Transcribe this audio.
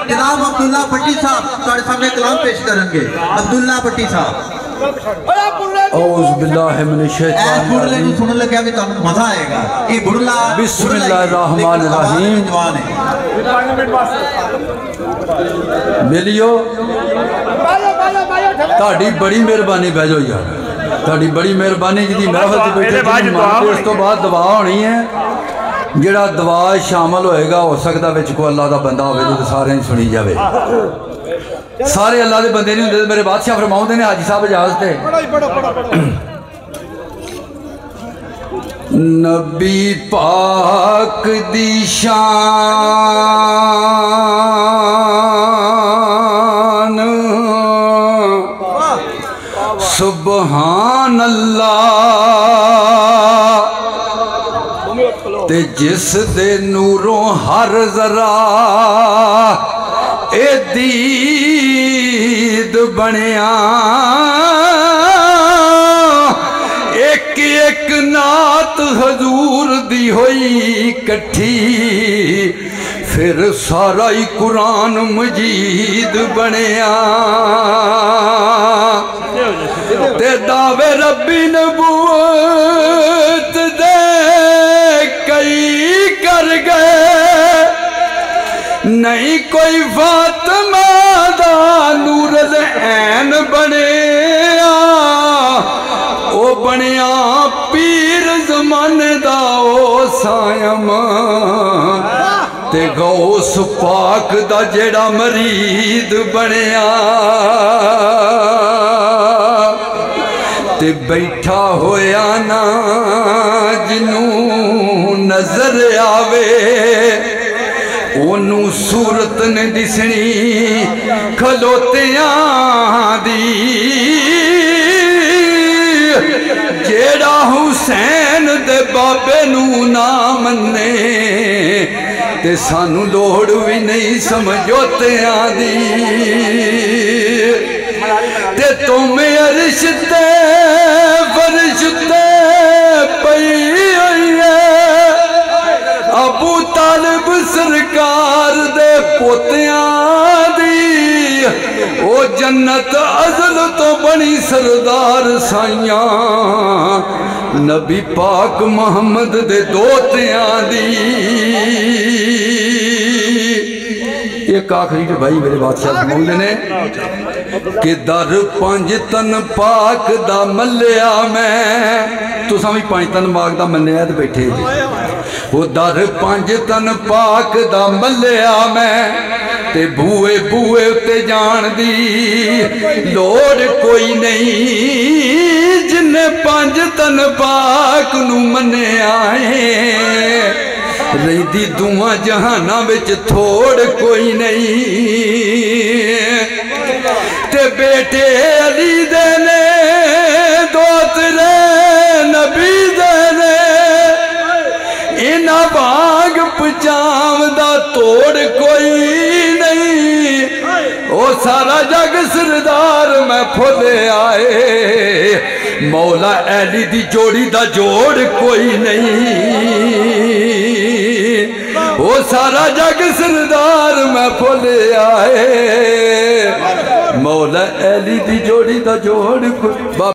جناب عبداللہ بھٹی صاحب تھوڑے سامنے کلام پیش کریں گے عبداللہ بھٹی صاحب اعوذ باللہ من الشیطان ایس بڑھلے کو سننے لگیا بھی تو مزہ آئے گا یہ بڑھلا بسم اللہ الرحمن الرحیم ملیو تاڑی بڑی مہربانی بھیجو یار تاڑی بڑی مہربانی جدی محفل سے بیٹھے مانتے اس تو بعد دعا ہونی ہے جڑا دعا شامل ہوئے گا ہو سکتا وچ کو اللہ دا بندہ ہوئے تو سارے ہی سنی جاوے سارے اللہ دے بندے نہیں ہوندے میرے بادشاہ فرماؤں دے نے حاجی صاحب اجازت ہے نبی پاک دی شان سبحان اللہ تے جس دے نوروں ہر ذرا اے دید بنیا ایک ایک نعت حضور دی ہوئی کٹھی پھر سارا ہی قرآن مجید بنیا تے دعوے ربی نبوت دے کئی کر گئے نہیں کوئی فاطمہ دا نور العین بنیا او بنیا پیر زمانے دا او سائم تے غوث پاک دا جیڑا مرید بنیا تے بیٹھا ہویا نا جنوں نظر آوے اونوں صورت نے دسنی کھلوتیاں دی جیڑا حسین دے بابے نو نہ منے تے سانو لوڑ بھی نہیں سمجھوتیاں دی تے تم عرش تے فرش تے پئی ہوئی ہے ابو طالب سرکار دے پوتیاں دی او جنت ازل تو بنی سردار سائیاں نبی پاک محمد دے دوتیاں دی ایک آخری جو بھائی میرے بادشاہ مولے نے کہ در پانچ تن پاک دا ملیا میں تو سامی پانچ تن پاک دا ملیا ہے تو بیٹھے جی وہ در پانچ تن پاک دا ملیا میں تے بوئے بوئے تے جان دی لوڑ کوئی نہیں جن پانچ تن پاک نو منے آئے رہی دی دعا جہانا بچ تھوڑ کوئی نہیں تے بیٹے علی دینے دوترے نبی دینے انہا باغ پچام دا توڑ کوئی نہیں او سارا جگ سردار میں پھولے آئے مولا علی دی جوڑی دا جوڑ کوئی نہیں وہ سارا جگ سردار میں پھولے آئے مولا علی دی جوڑی دا جوڑ کوئی